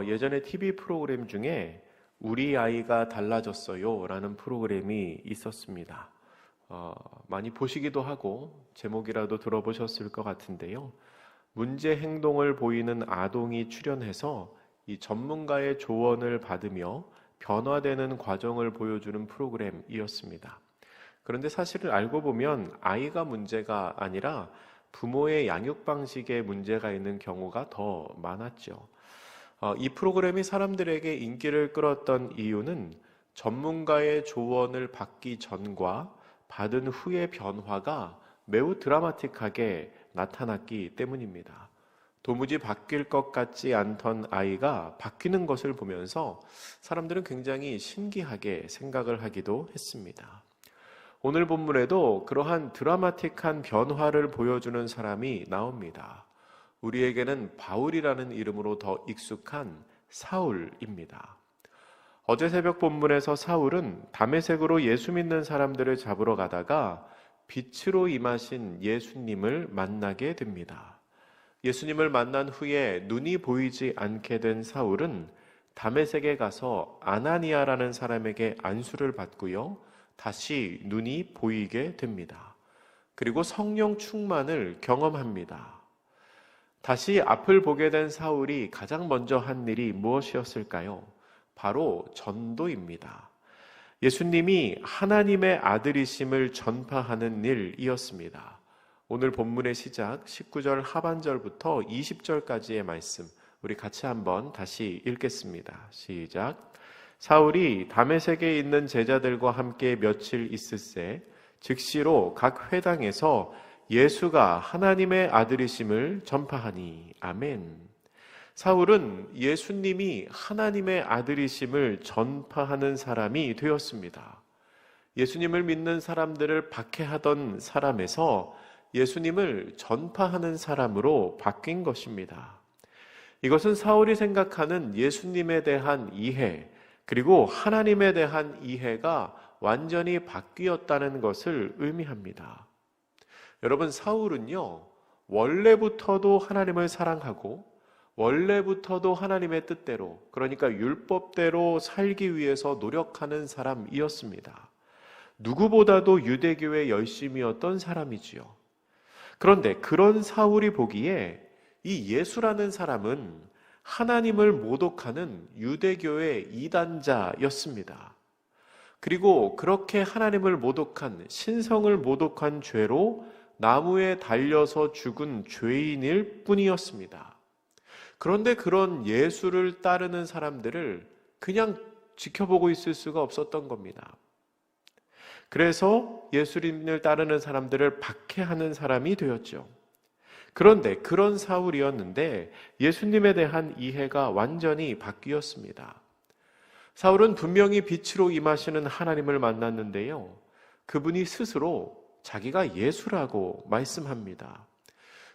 예전에 TV 프로그램 중에 우리 아이가 달라졌어요 라는 프로그램이 있었습니다. 많이 보시기도 하고 제목이라도 들어보셨을 것 같은데요. 문제 행동을 보이는 아동이 출연해서 이 전문가의 조언을 받으며 변화되는 과정을 보여주는 프로그램이었습니다. 그런데 사실을 알고 보면 아이가 문제가 아니라 부모의 양육 방식에 문제가 있는 경우가 더 많았죠. 이 프로그램이 사람들에게 인기를 끌었던 이유는 전문가의 조언을 받기 전과 받은 후의 변화가 매우 드라마틱하게 나타났기 때문입니다. 도무지 바뀔 것 같지 않던 아이가 바뀌는 것을 보면서 사람들은 굉장히 신기하게 생각을 하기도 했습니다. 오늘 본문에도 그러한 드라마틱한 변화를 보여주는 사람이 나옵니다. 우리에게는 바울이라는 이름으로 더 익숙한 사울입니다. 어제 새벽 본문에서 사울은 다메섹으로 예수 믿는 사람들을 잡으러 가다가 빛으로 임하신 예수님을 만나게 됩니다. 예수님을 만난 후에 눈이 보이지 않게 된 사울은 다메섹에 가서 아나니아라는 사람에게 안수를 받고요. 다시 눈이 보이게 됩니다. 그리고 성령 충만을 경험합니다. 다시 앞을 보게 된 사울이 가장 먼저 한 일이 무엇이었을까요? 바로 전도입니다. 예수님이 하나님의 아들이심을 전파하는 일이었습니다. 오늘 본문의 시작 19절 하반절부터 20절까지의 말씀 우리 같이 한번 다시 읽겠습니다. 시작. 사울이 다메섹에 있는 제자들과 함께 며칠 있을새 즉시로 각 회당에서 예수가 하나님의 아들이심을 전파하니. 아멘. 사울은 예수님이 하나님의 아들이심을 전파하는 사람이 되었습니다. 예수님을 믿는 사람들을 박해하던 사람에서 예수님을 전파하는 사람으로 바뀐 것입니다. 이것은 사울이 생각하는 예수님에 대한 이해, 그리고 하나님에 대한 이해가 완전히 바뀌었다는 것을 의미합니다. 여러분, 사울은요, 원래부터도 하나님을 사랑하고 원래부터도 하나님의 뜻대로, 그러니까 율법대로 살기 위해서 노력하는 사람이었습니다. 누구보다도 유대교에 열심이었던 사람이지요. 그런데 그런 사울이 보기에 이 예수라는 사람은 하나님을 모독하는 유대교의 이단자였습니다. 그리고 그렇게 하나님을 모독한, 신성을 모독한 죄로 나무에 달려서 죽은 죄인일 뿐이었습니다. 그런데 그런 예수를 따르는 사람들을 그냥 지켜보고 있을 수가 없었던 겁니다. 그래서 예수님을 따르는 사람들을 박해하는 사람이 되었죠. 그런데 그런 사울이었는데 예수님에 대한 이해가 완전히 바뀌었습니다. 사울은 분명히 빛으로 임하시는 하나님을 만났는데요. 그분이 스스로 자기가 예수라고 말씀합니다.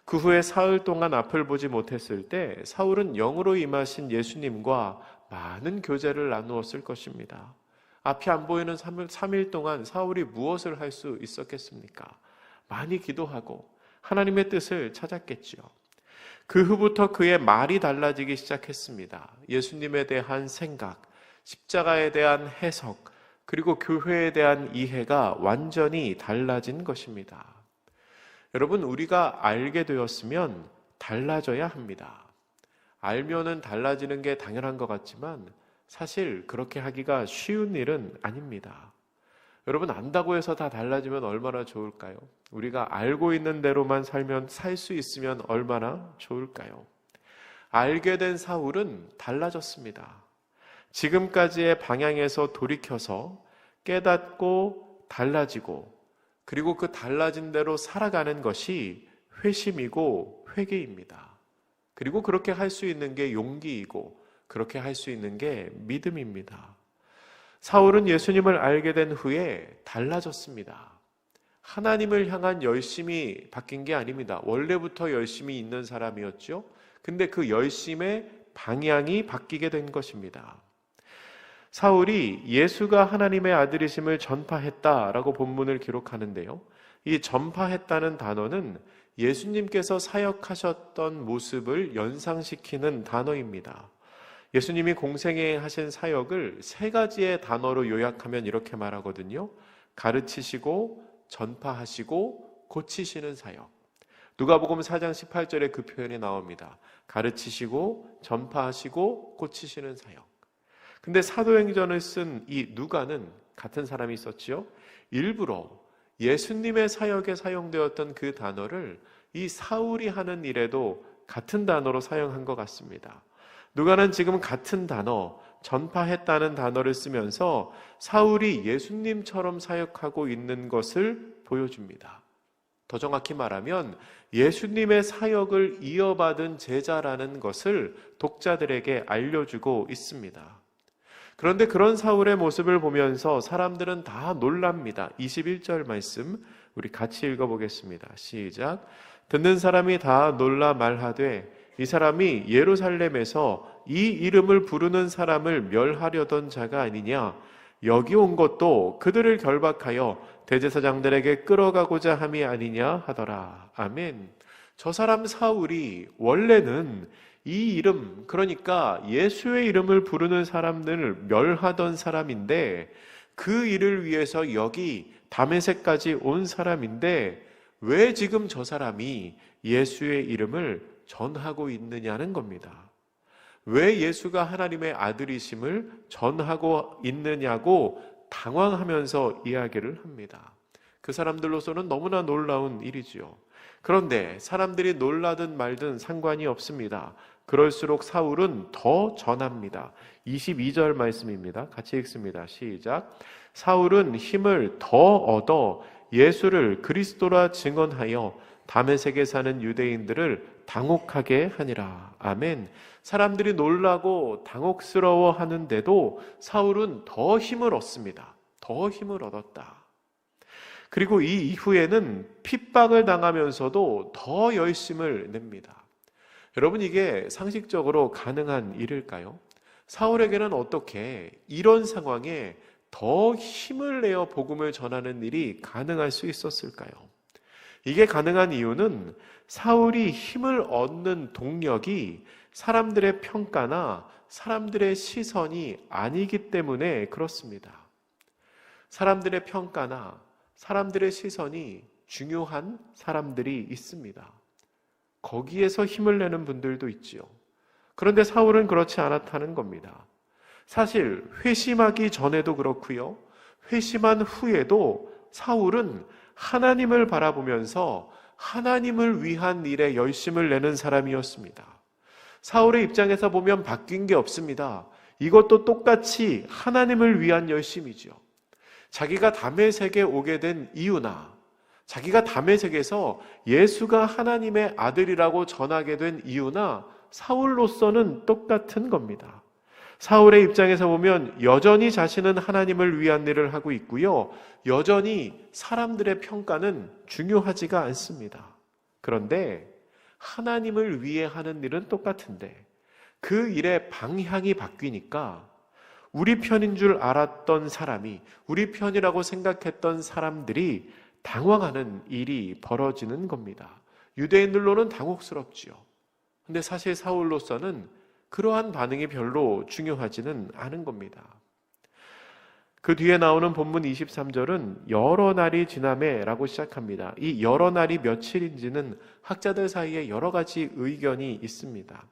그 후에 사흘 동안 앞을 보지 못했을 때 사울은 영으로 임하신 예수님과 많은 교제를 나누었을 것입니다. 앞이 안 보이는 3일 동안 사울이 무엇을 할 수 있었겠습니까? 많이 기도하고 하나님의 뜻을 찾았겠지요. 그 후부터 그의 말이 달라지기 시작했습니다. 예수님에 대한 생각, 십자가에 대한 해석, 그리고 교회에 대한 이해가 완전히 달라진 것입니다. 여러분, 우리가 알게 되었으면 달라져야 합니다. 알면은 달라지는 게 당연한 것 같지만 사실 그렇게 하기가 쉬운 일은 아닙니다. 여러분, 안다고 해서 다 달라지면 얼마나 좋을까요? 우리가 알고 있는 대로만 살 수 있으면 얼마나 좋을까요? 알게 된 사울은 달라졌습니다. 지금까지의 방향에서 돌이켜서 깨닫고 달라지고, 그리고 그 달라진 대로 살아가는 것이 회심이고 회개입니다. 그리고 그렇게 할 수 있는 게 용기이고 그렇게 할 수 있는 게 믿음입니다. 사울은 예수님을 알게 된 후에 달라졌습니다. 하나님을 향한 열심이 바뀐 게 아닙니다. 원래부터 열심이 있는 사람이었죠. 근데 그 열심의 방향이 바뀌게 된 것입니다. 사울이 예수가 하나님의 아들이심을 전파했다라고 본문을 기록하는데요. 이 전파했다는 단어는 예수님께서 사역하셨던 모습을 연상시키는 단어입니다. 예수님이 공생애 하신 사역을 세 가지의 단어로 요약하면 이렇게 말하거든요. 가르치시고 전파하시고 고치시는 사역. 누가복음 4장 18절에 그 표현이 나옵니다. 가르치시고 전파하시고 고치시는 사역. 근데 사도행전을 쓴 이 누가는 같은 사람이 있었지요. 일부러 예수님의 사역에 사용되었던 그 단어를 이 사울이 하는 일에도 같은 단어로 사용한 것 같습니다. 누가는 지금 같은 단어, 전파했다는 단어를 쓰면서 사울이 예수님처럼 사역하고 있는 것을 보여줍니다. 더 정확히 말하면 예수님의 사역을 이어받은 제자라는 것을 독자들에게 알려주고 있습니다. 그런데 그런 사울의 모습을 보면서 사람들은 다 놀랍니다. 21절 말씀 우리 같이 읽어보겠습니다. 시작. 듣는 사람이 다 놀라 말하되 이 사람이 예루살렘에서 이 이름을 부르는 사람을 멸하려던 자가 아니냐. 여기 온 것도 그들을 결박하여 대제사장들에게 끌어가고자 함이 아니냐 하더라. 아멘. 저 사람 사울이 원래는 이 이름, 그러니까 예수의 이름을 부르는 사람들을 멸하던 사람인데 그 일을 위해서 여기 다메섹까지 온 사람인데 왜 지금 저 사람이 예수의 이름을 전하고 있느냐는 겁니다. 왜 예수가 하나님의 아들이심을 전하고 있느냐고 당황하면서 이야기를 합니다. 그 사람들로서는 너무나 놀라운 일이지요. 그런데 사람들이 놀라든 말든 상관이 없습니다. 그럴수록 사울은 더 전합니다. 22절 말씀입니다. 같이 읽습니다. 시작. 사울은 힘을 더 얻어 예수를 그리스도라 증언하여 다메섹에 사는 유대인들을 당혹하게 하니라. 아멘. 사람들이 놀라고 당혹스러워 하는데도 사울은 더 힘을 얻습니다. 더 힘을 얻었다. 그리고 이 이후에는 핍박을 당하면서도 더 열심을 냅니다. 여러분, 이게 상식적으로 가능한 일일까요? 사울에게는 어떻게 이런 상황에 더 힘을 내어 복음을 전하는 일이 가능할 수 있었을까요? 이게 가능한 이유는 사울이 힘을 얻는 동력이 사람들의 평가나 사람들의 시선이 아니기 때문에 그렇습니다. 사람들의 평가나 사람들의 시선이 중요한 사람들이 있습니다. 거기에서 힘을 내는 분들도 있지요. 그런데 사울은 그렇지 않았다는 겁니다. 사실 회심하기 전에도 그렇고요. 회심한 후에도 사울은 하나님을 바라보면서 하나님을 위한 일에 열심을 내는 사람이었습니다. 사울의 입장에서 보면 바뀐 게 없습니다. 이것도 똑같이 하나님을 위한 열심이죠. 자기가 다메섹에 오게 된 이유나 자기가 다메섹에서 예수가 하나님의 아들이라고 전하게 된 이유나 사울로서는 똑같은 겁니다. 사울의 입장에서 보면 여전히 자신은 하나님을 위한 일을 하고 있고요. 여전히 사람들의 평가는 중요하지가 않습니다. 그런데 하나님을 위해 하는 일은 똑같은데 그 일의 방향이 바뀌니까 우리 편인 줄 알았던 사람이, 우리 편이라고 생각했던 사람들이 당황하는 일이 벌어지는 겁니다. 유대인들로는 당혹스럽지요. 근데 사실 사울로서는 그러한 반응이 별로 중요하지는 않은 겁니다. 그 뒤에 나오는 본문 23절은 여러 날이 지나매라고 시작합니다. 이 여러 날이 며칠인지는 학자들 사이에 여러 가지 의견이 있습니다.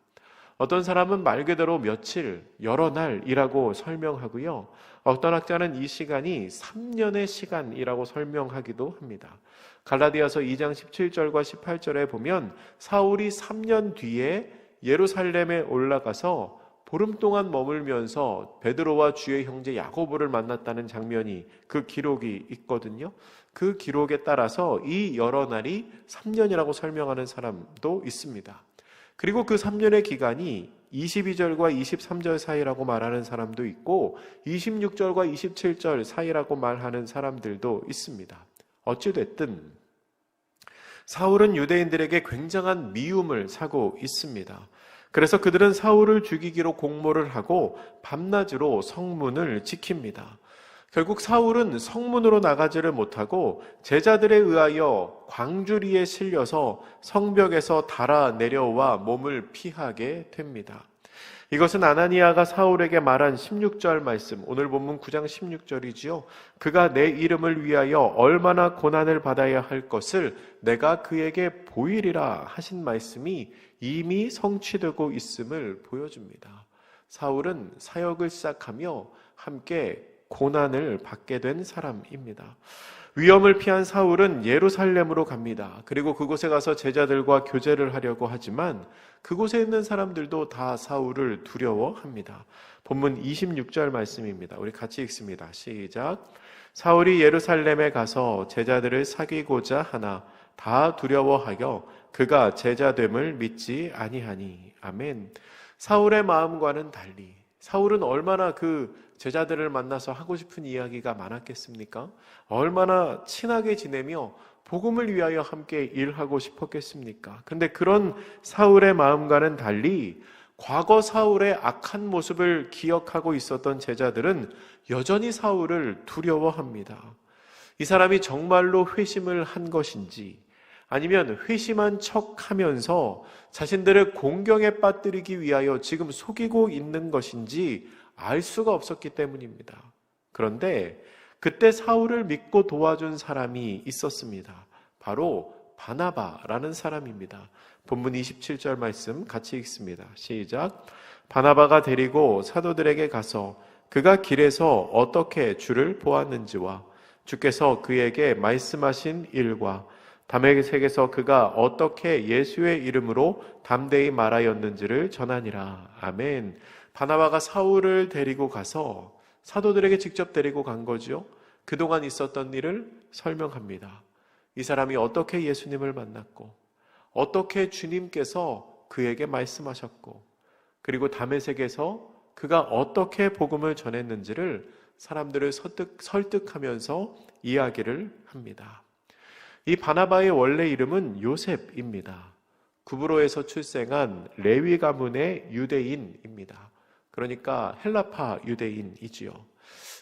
어떤 사람은 말 그대로 며칠, 여러 날이라고 설명하고요. 어떤 학자는 이 시간이 3년의 시간이라고 설명하기도 합니다. 갈라디아서 2장 17절과 18절에 보면 사울이 3년 뒤에 예루살렘에 올라가서 보름 동안 머물면서 베드로와 주의 형제 야고보를 만났다는 장면이, 그 기록이 있거든요. 그 기록에 따라서 이 여러 날이 3년이라고 설명하는 사람도 있습니다. 그리고 그 3년의 기간이 22절과 23절 사이라고 말하는 사람도 있고 26절과 27절 사이라고 말하는 사람들도 있습니다. 어찌됐든 사울은 유대인들에게 굉장한 미움을 사고 있습니다. 그래서 그들은 사울을 죽이기로 공모를 하고 밤낮으로 성문을 지킵니다. 결국 사울은 성문으로 나가지를 못하고 제자들에 의하여 광주리에 실려서 성벽에서 달아 내려와 몸을 피하게 됩니다. 이것은 아나니아가 사울에게 말한 16절 말씀, 오늘 본문 9장 16절이지요. 그가 내 이름을 위하여 얼마나 고난을 받아야 할 것을 내가 그에게 보이리라 하신 말씀이 이미 성취되고 있음을 보여줍니다. 사울은 사역을 시작하며 함께 고난을 받게 된 사람입니다. 위험을 피한 사울은 예루살렘으로 갑니다. 그리고 그곳에 가서 제자들과 교제를 하려고 하지만 그곳에 있는 사람들도 다 사울을 두려워합니다. 본문 26절 말씀입니다. 우리 같이 읽습니다. 시작. 사울이 예루살렘에 가서 제자들을 사귀고자 하나 다 두려워하여 그가 제자됨을 믿지 아니하니. 아멘. 사울의 마음과는 달리 사울은 얼마나 그 제자들을 만나서 하고 싶은 이야기가 많았겠습니까? 얼마나 친하게 지내며 복음을 위하여 함께 일하고 싶었겠습니까? 그런데 그런 사울의 마음과는 달리 과거 사울의 악한 모습을 기억하고 있었던 제자들은 여전히 사울을 두려워합니다. 이 사람이 정말로 회심을 한 것인지 아니면 회심한 척하면서 자신들을 공경에 빠뜨리기 위하여 지금 속이고 있는 것인지 알 수가 없었기 때문입니다. 그런데 그때 사울을 믿고 도와준 사람이 있었습니다. 바로 바나바라는 사람입니다. 본문 27절 말씀 같이 읽습니다. 시작. 바나바가 데리고 사도들에게 가서 그가 길에서 어떻게 주를 보았는지와 주께서 그에게 말씀하신 일과 다메섹에서 그가 어떻게 예수의 이름으로 담대히 말하였는지를 전하니라. 아멘. 바나바가 사울을 데리고 가서 사도들에게 직접 데리고 간 거죠. 그동안 있었던 일을 설명합니다. 이 사람이 어떻게 예수님을 만났고 어떻게 주님께서 그에게 말씀하셨고 그리고 다메섹에서 그가 어떻게 복음을 전했는지를 사람들을 설득하면서 이야기를 합니다. 이 바나바의 원래 이름은 요셉입니다. 구브로에서 출생한 레위 가문의 유대인입니다. 그러니까 헬라파 유대인이지요.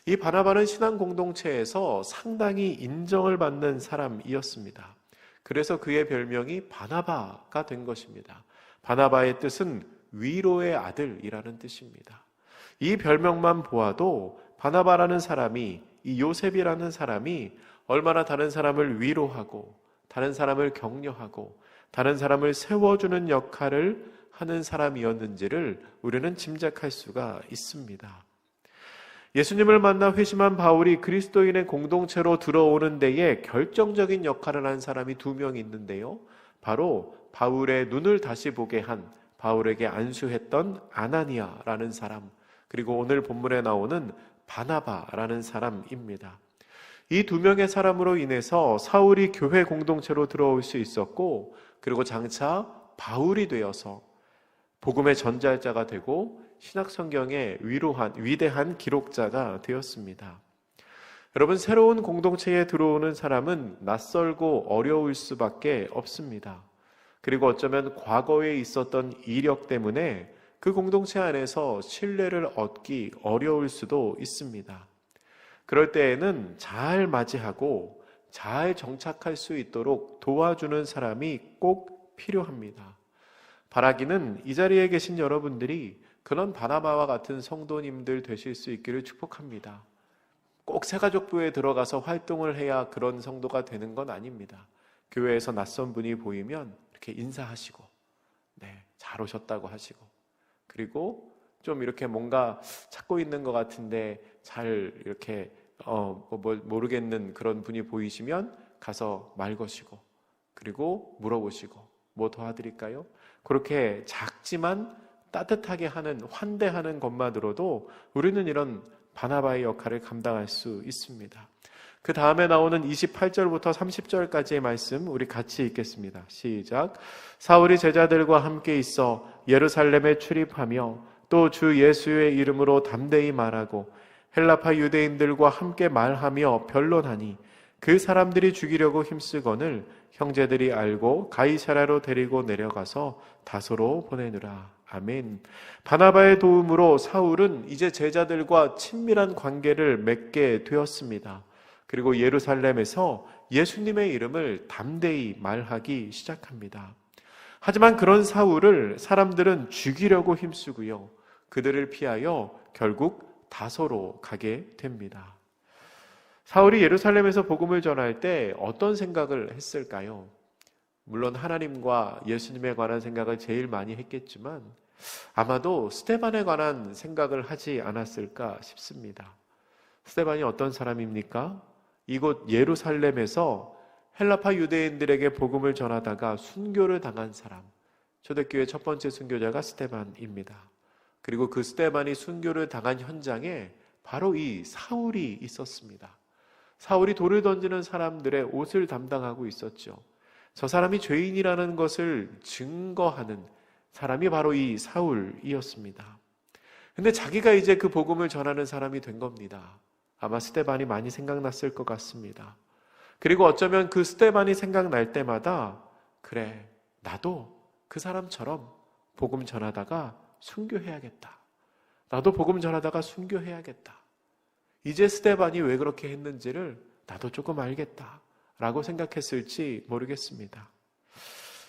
이 바나바는 신앙 공동체에서 상당히 인정을 받는 사람이었습니다. 그래서 그의 별명이 바나바가 된 것입니다. 바나바의 뜻은 위로의 아들이라는 뜻입니다. 이 별명만 보아도 바나바라는 사람이, 이 요셉이라는 사람이 얼마나 다른 사람을 위로하고 다른 사람을 격려하고 다른 사람을 세워주는 역할을 하는 사람이었는지를 우리는 짐작할 수가 있습니다. 예수님을 만나 회심한 바울이 그리스도인의 공동체로 들어오는 데에 결정적인 역할을 한 사람이 두 명 있는데요. 바로 바울의 눈을 다시 보게 한 바울에게 안수했던 아나니아라는 사람, 그리고 오늘 본문에 나오는 바나바라는 사람입니다. 이 두 명의 사람으로 인해서 사울이 교회 공동체로 들어올 수 있었고, 그리고 장차 바울이 되어서 복음의 전달자가 되고 신약성경의 위대한 기록자가 되었습니다. 여러분, 새로운 공동체에 들어오는 사람은 낯설고 어려울 수밖에 없습니다. 그리고 어쩌면 과거에 있었던 이력 때문에 그 공동체 안에서 신뢰를 얻기 어려울 수도 있습니다. 그럴 때에는 잘 맞이하고 잘 정착할 수 있도록 도와주는 사람이 꼭 필요합니다. 바라기는 이 자리에 계신 여러분들이 그런 바나바와 같은 성도님들 되실 수 있기를 축복합니다. 꼭 새가족부에 들어가서 활동을 해야 그런 성도가 되는 건 아닙니다. 교회에서 낯선 분이 보이면 이렇게 인사하시고, 잘 오셨다고 하시고, 그리고 좀 이렇게 뭔가 찾고 있는 것 같은데 잘 이렇게 모르겠는 그런 분이 보이시면 가서 말 거시고, 그리고 물어보시고, 뭐 도와드릴까요? 그렇게 작지만 따뜻하게 하는, 환대하는 것만으로도 우리는 이런 바나바의 역할을 감당할 수 있습니다. 그 다음에 나오는 28절부터 30절까지의 말씀 우리 같이 읽겠습니다. 시작. 사울이 제자들과 함께 있어 예루살렘에 출입하며 또 주 예수의 이름으로 담대히 말하고 헬라파 유대인들과 함께 말하며 변론하니 그 사람들이 죽이려고 힘쓰거늘 형제들이 알고 가이사랴로 데리고 내려가서 다소로 보내느라. 아멘. 바나바의 도움으로 사울은 이제 제자들과 친밀한 관계를 맺게 되었습니다. 그리고 예루살렘에서 예수님의 이름을 담대히 말하기 시작합니다. 하지만 그런 사울을 사람들은 죽이려고 힘쓰고요. 그들을 피하여 결국 다소로 가게 됩니다. 사울이 예루살렘에서 복음을 전할 때 어떤 생각을 했을까요? 물론 하나님과 예수님에 관한 생각을 제일 많이 했겠지만 아마도 스데반에 관한 생각을 하지 않았을까 싶습니다. 스데반이 어떤 사람입니까? 이곳 예루살렘에서 헬라파 유대인들에게 복음을 전하다가 순교를 당한 사람, 초대교회 첫 번째 순교자가 스데반입니다. 그리고 그 스데반이 순교를 당한 현장에 바로 이 사울이 있었습니다. 사울이 돌을 던지는 사람들의 옷을 담당하고 있었죠. 저 사람이 죄인이라는 것을 증거하는 사람이 바로 이 사울이었습니다. 근데 자기가 이제 그 복음을 전하는 사람이 된 겁니다. 아마 스데반이 많이 생각났을 것 같습니다. 그리고 어쩌면 그 스데반이 생각날 때마다 그래, 나도 그 사람처럼 복음 전하다가 순교해야겠다. 나도 복음 전하다가 순교해야겠다. 이제 스데반이 왜 그렇게 했는지를 나도 조금 알겠다 라고 생각했을지 모르겠습니다.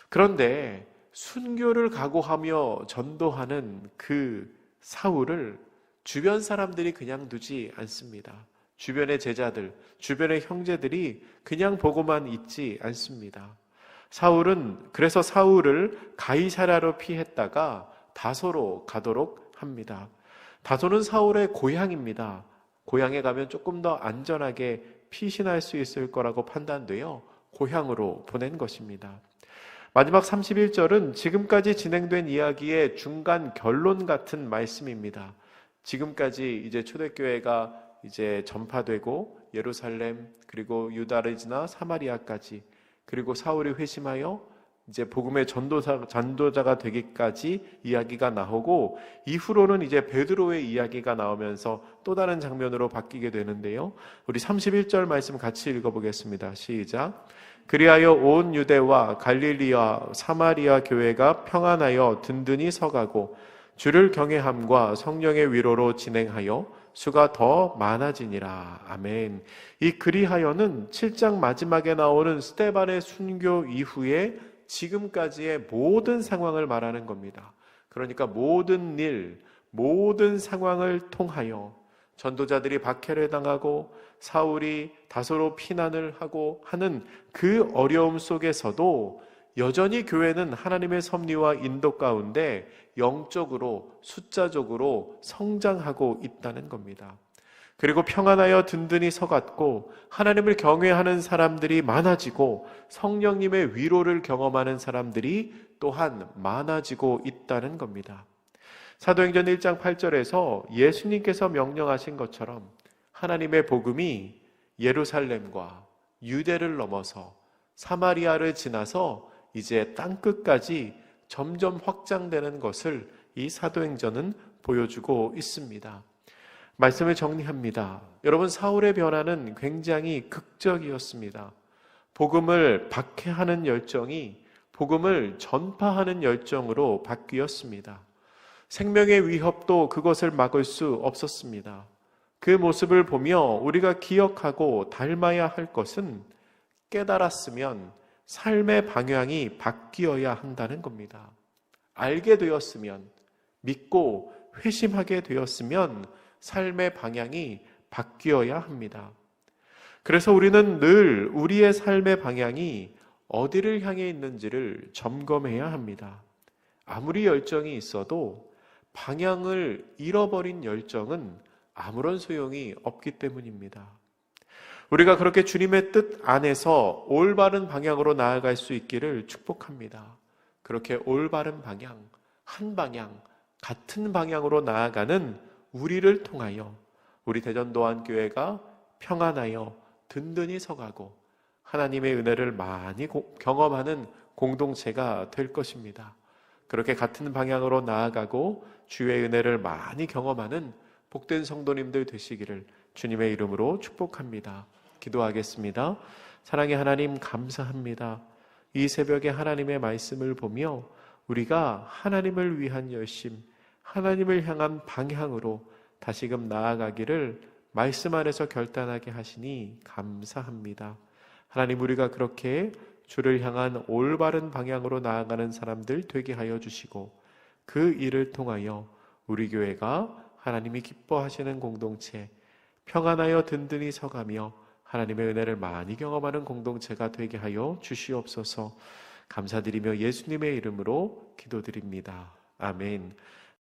그런데 순교를 각오하며 전도하는 그 사울을 주변 사람들이 그냥 두지 않습니다. 주변의 제자들, 주변의 형제들이 그냥 보고만 있지 않습니다. 그래서 사울을 가이사랴로 피했다가 다소로 가도록 합니다. 다소는 사울의 고향입니다. 고향에 가면 조금 더 안전하게 피신할 수 있을 거라고 판단되어 고향으로 보낸 것입니다. 마지막 31절은 지금까지 진행된 이야기의 중간 결론 같은 말씀입니다. 지금까지 이제 초대교회가 이제 전파되고 예루살렘 그리고 유다를 지나 사마리아까지 그리고 사울이 회심하여 이제 복음의 전도자가 되기까지 이야기가 나오고 이후로는 이제 베드로의 이야기가 나오면서 또 다른 장면으로 바뀌게 되는데요. 우리 31절 말씀 같이 읽어보겠습니다. 시작. 그리하여 온 유대와 갈릴리와 사마리아 교회가 평안하여 든든히 서가고 주를 경외함과 성령의 위로로 진행하여 수가 더 많아지니라. 아멘. 이 그리하여는 7장 마지막에 나오는 스데반의 순교 이후에 지금까지의 모든 상황을 말하는 겁니다. 그러니까 모든 일, 모든 상황을 통하여 전도자들이 박해를 당하고 사울이 다소로 피난을 하고 하는 그 어려움 속에서도 여전히 교회는 하나님의 섭리와 인도 가운데 영적으로 숫자적으로 성장하고 있다는 겁니다. 그리고 평안하여 든든히 서갔고 하나님을 경외하는 사람들이 많아지고 성령님의 위로를 경험하는 사람들이 또한 많아지고 있다는 겁니다. 사도행전 1장 8절에서 예수님께서 명령하신 것처럼 하나님의 복음이 예루살렘과 유대를 넘어서 사마리아를 지나서 이제 땅끝까지 점점 확장되는 것을 이 사도행전은 보여주고 있습니다. 말씀을 정리합니다. 여러분, 사울의 변화는 굉장히 극적이었습니다. 복음을 박해하는 열정이 복음을 전파하는 열정으로 바뀌었습니다. 생명의 위협도 그것을 막을 수 없었습니다. 그 모습을 보며 우리가 기억하고 닮아야 할 것은 깨달았으면 삶의 방향이 바뀌어야 한다는 겁니다. 알게 되었으면, 믿고 회심하게 되었으면 삶의 방향이 바뀌어야 합니다. 그래서 우리는 늘 우리의 삶의 방향이 어디를 향해 있는지를 점검해야 합니다. 아무리 열정이 있어도 방향을 잃어버린 열정은 아무런 소용이 없기 때문입니다. 우리가 그렇게 주님의 뜻 안에서 올바른 방향으로 나아갈 수 있기를 축복합니다. 그렇게 올바른 방향, 한 방향, 같은 방향으로 나아가는 우리를 통하여 우리 대전도안교회가 평안하여 든든히 서가고 하나님의 은혜를 많이 경험하는 공동체가 될 것입니다. 그렇게 같은 방향으로 나아가고 주의 은혜를 많이 경험하는 복된 성도님들 되시기를 주님의 이름으로 축복합니다. 기도하겠습니다. 사랑의 하나님, 감사합니다. 이 새벽에 하나님의 말씀을 보며 우리가 하나님을 위한 열심, 하나님을 향한 방향으로 다시금 나아가기를 말씀 안에서 결단하게 하시니 감사합니다. 하나님, 우리가 그렇게 주를 향한 올바른 방향으로 나아가는 사람들 되게 하여 주시고 그 일을 통하여 우리 교회가 하나님이 기뻐하시는 공동체, 평안하여 든든히 서가며 하나님의 은혜를 많이 경험하는 공동체가 되게 하여 주시옵소서. 감사드리며 예수님의 이름으로 기도드립니다. 아멘.